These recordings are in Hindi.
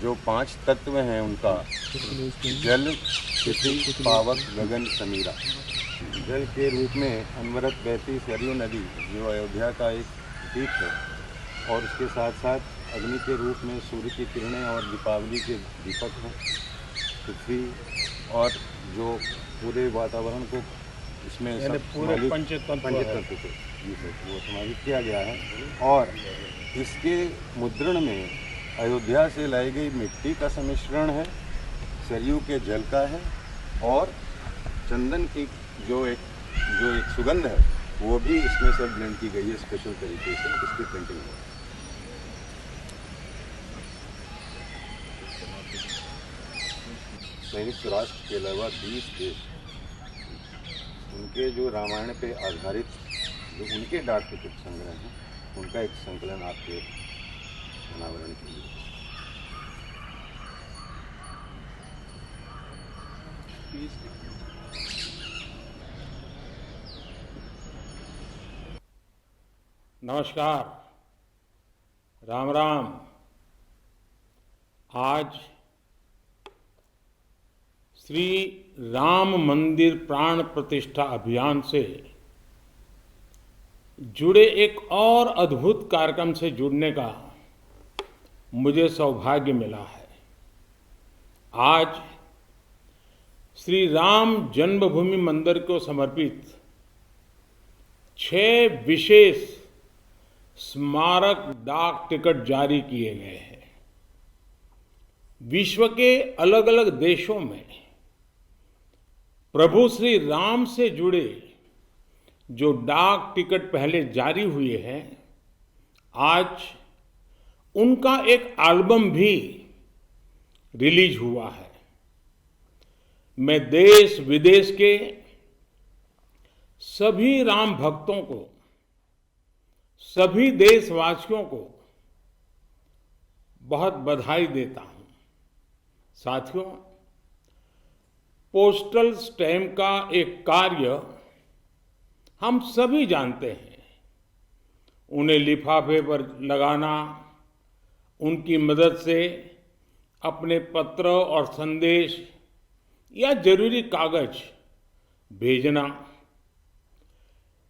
जो 5 तत्व हैं उनका, जल, क्षिति, पावक, गगन, समीरा। जल के रूप में अनवरत बहती सरयू नदी जो अयोध्या का एक प्रतीक है, और उसके साथ साथ अग्नि के रूप में सूर्य की किरणें और दीपावली के दीपक हैं। पृथ्वी और जो पूरे वातावरण को इसमें पूरे पंचतत्व को वो समाहित किया गया है। और इसके मुद्रण में अयोध्या से लाई गई मिट्टी का सम्मिश्रण है, सरयू के जल का है, और चंदन की जो एक सुगंध है वो भी इसमें सब ब्लेंड की गई है स्पेशल तरीके से, इसकी प्रिंटिंग है। संयुक्त राष्ट्र के अलावा 20 देश उनके जो रामायण पे आधारित जो उनके डाक टिकट संग्रह हैं उनका एक संकलन आपके अनावरण के लिए। नमस्कार, राम राम। आज श्री राम मंदिर प्राण प्रतिष्ठा अभियान से जुड़े एक और अद्भुत कार्यक्रम से जुड़ने का मुझे सौभाग्य मिला है। आज श्री राम जन्मभूमि मंदिर को समर्पित 6 विशेष स्मारक डाक टिकट जारी किए गए हैं। विश्व के अलग अलग देशों में प्रभु श्री राम से जुड़े जो डाक टिकट पहले जारी हुए हैं, आज उनका एक एल्बम भी रिलीज हुआ है। मैं देश विदेश के सभी राम भक्तों को, सभी देशवासियों को बहुत बधाई देता हूं। साथियों, पोस्टल स्टैम्प का एक कार्य हम सभी जानते हैं। उन्हें लिफाफे पर लगाना, उनकी मदद से अपने पत्र और संदेश या जरूरी कागज भेजना।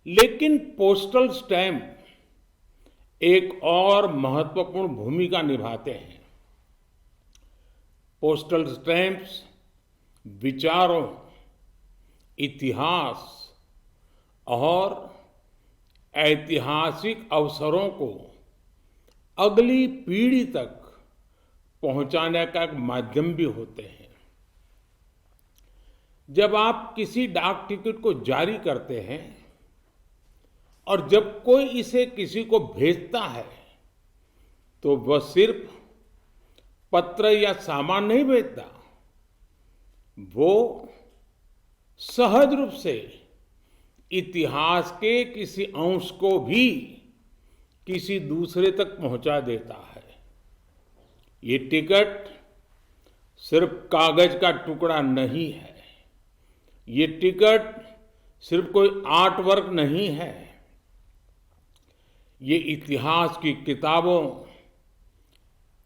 लेकिन पोस्टल स्टैम्प एक और महत्वपूर्ण भूमिका निभाते हैं। पोस्टल स्टैम्प्स विचारों, इतिहास और ऐतिहासिक अवसरों को अगली पीढ़ी तक पहुंचाने का एक माध्यम भी होते हैं। जब आप किसी डाक टिकट को जारी करते हैं और जब कोई इसे किसी को भेजता है, तो वह सिर्फ पत्र या सामान नहीं भेजता, वो सहज रूप से इतिहास के किसी अंश को भी किसी दूसरे तक पहुंचा देता है। ये टिकट सिर्फ कागज का टुकड़ा नहीं है, ये टिकट सिर्फ कोई आर्ट वर्क नहीं है, ये इतिहास की किताबों,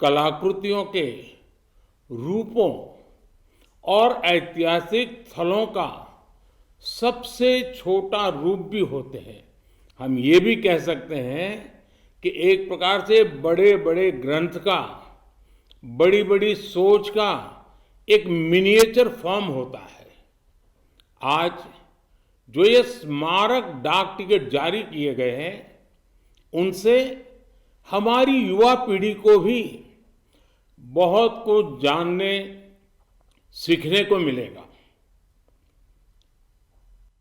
कलाकृतियों के रूपों और ऐतिहासिक स्थलों का सबसे छोटा रूप भी होते हैं। हम ये भी कह सकते हैं कि एक प्रकार से बड़े बड़े ग्रंथ का, बड़ी बड़ी सोच का एक मिनिएचर फॉर्म होता है। आज जो ये स्मारक डाक टिकट जारी किए गए हैं, उनसे हमारी युवा पीढ़ी को भी बहुत कुछ जानने, सीखने को मिलेगा।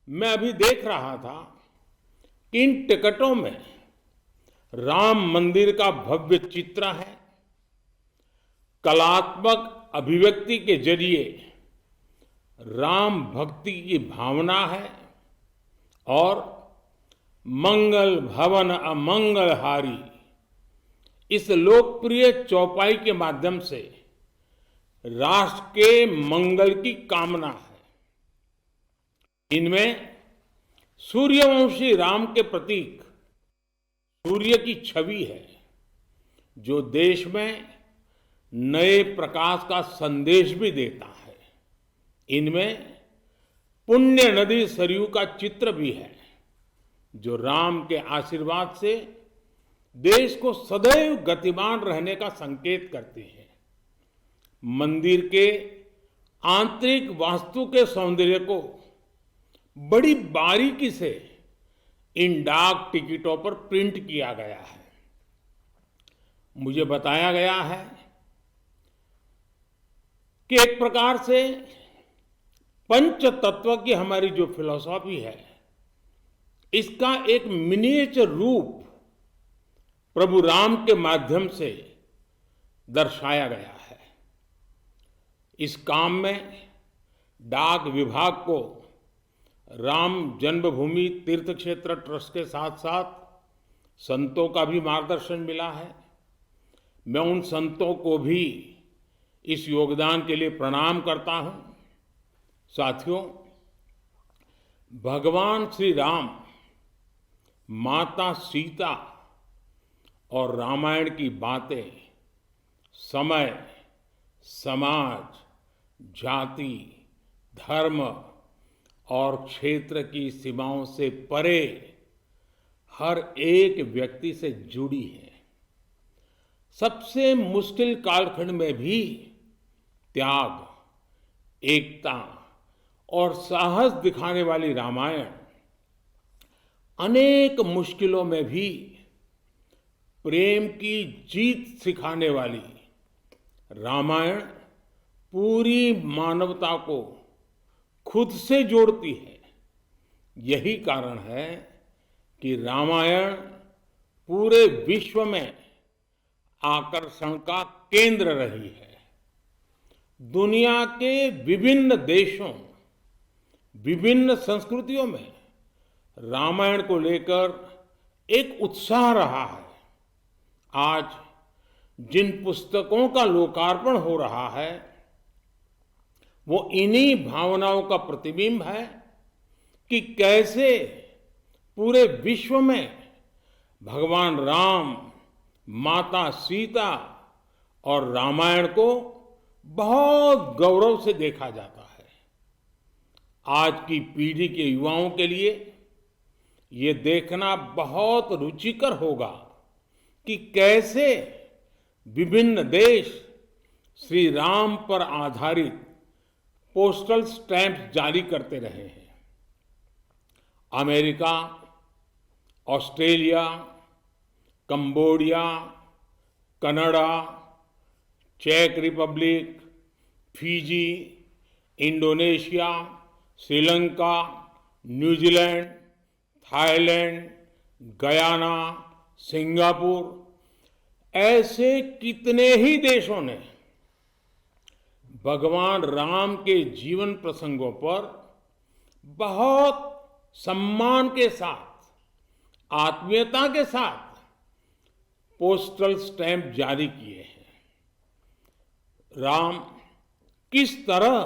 मैं अभी देख रहा था कि इन टिकटों में राम मंदिर का भव्य चित्र है। कलात्मक अभिव्यक्ति के जरिए राम भक्ति की भावना है और मंगल भवन अमंगलहारी इस लोकप्रिय चौपाई के माध्यम से राष्ट्र के मंगल की कामना है। इनमें सूर्यवंशी राम के प्रतीक सूर्य की छवि है, जो देश में नए प्रकाश का संदेश भी देता है। इनमें पुण्य नदी सरयू का चित्र भी है, जो राम के आशीर्वाद से देश को सदैव गतिमान रहने का संकेत करती है। मंदिर के आंतरिक वास्तु के सौंदर्य को बड़ी बारीकी से इन डाक टिकटों पर प्रिंट किया गया है। मुझे बताया गया है कि एक प्रकार से पंच तत्व की हमारी जो फिलॉसफी है, इसका एक मिनिएचर रूप प्रभु राम के माध्यम से दर्शाया गया है। इस काम में डाक विभाग को राम जन्मभूमि तीर्थ क्षेत्र ट्रस्ट के साथ साथ संतों का भी मार्गदर्शन मिला है। मैं उन संतों को भी इस योगदान के लिए प्रणाम करता हूं। साथियों, भगवान श्री राम, माता सीता और रामायण की बातें समय, समाज, जाति, धर्म और क्षेत्र की सीमाओं से परे हर एक व्यक्ति से जुड़ी है। सबसे मुश्किल कालखंड में भी त्याग, एकता और साहस दिखाने वाली रामायण, अनेक मुश्किलों में भी प्रेम की जीत सिखाने वाली रामायण पूरी मानवता को खुद से जोड़ती है। यही कारण है कि रामायण पूरे विश्व में आकर्षण का केंद्र रही है। दुनिया के विभिन्न देशों, विभिन्न संस्कृतियों में रामायण को लेकर एक उत्साह रहा है। आज जिन पुस्तकों का लोकार्पण हो रहा है, वो इन्हीं भावनाओं का प्रतिबिंब है कि कैसे पूरे विश्व में भगवान राम, माता सीता और रामायण को बहुत गौरव से देखा जाता है। आज की पीढ़ी के युवाओं के लिए ये देखना बहुत रुचिकर होगा कि कैसे विभिन्न देश श्री राम पर आधारित पोस्टल स्टैंप जारी करते रहे हैं। अमेरिका, ऑस्ट्रेलिया, कंबोडिया, कनाडा, चेक Republic, Fiji, Indonesia, Sri Lanka, New Zealand, Thailand, Guyana, Singapore, ऐसे कितने ही देशों ने भगवान राम के जीवन प्रसंगों पर बहुत सम्मान के साथ, आत्मीयता के साथ पोस्टल स्टैंप जारी किए हैं। राम किस तरह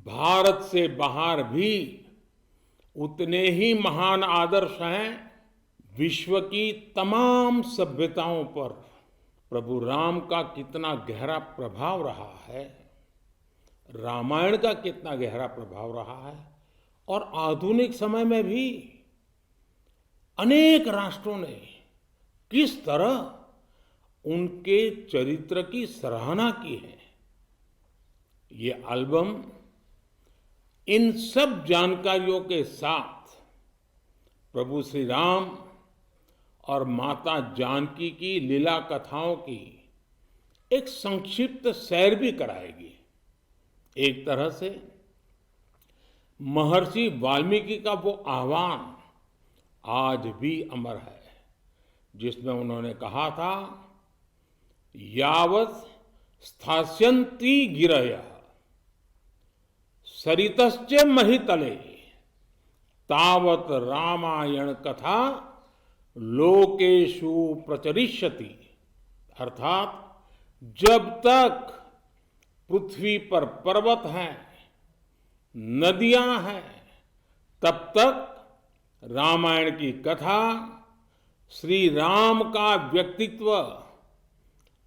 भारत से बाहर भी उतने ही महान आदर्श हैं। विश्व की तमाम सभ्यताओं पर प्रभु राम का कितना गहरा प्रभाव रहा है, रामायण का कितना गहरा प्रभाव रहा है, और आधुनिक समय में भी अनेक राष्ट्रों ने किस तरह उनके चरित्र की सराहना की है। ये एल्बम इन सब जानकारियों के साथ प्रभु श्री राम और माता जानकी की लीला कथाओं की एक संक्षिप्त सैर भी कराएगी। एक तरह से महर्षि वाल्मीकि का वो आह्वान आज भी अमर है, जिसमें उन्होंने कहा था, यावत् स्थास्यन्ति गिरयः सरितश्च महितले तावत् रामायण कथा लोकेषु प्रचरिष्यति। अर्थात जब तक पृथ्वी पर पर्वत हैं, नदियां हैं, तब तक रामायण की कथा, श्री राम का व्यक्तित्व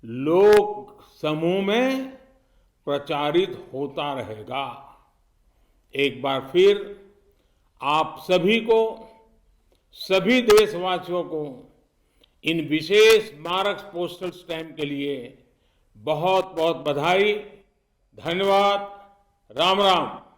लोक समूह में प्रचारित होता रहेगा। एक बार फिर आप सभी को, सभी देशवासियों को इन विशेष स्मारक पोस्टल स्टैम्प के लिए बहुत बहुत बधाई, धन्यवाद, राम राम।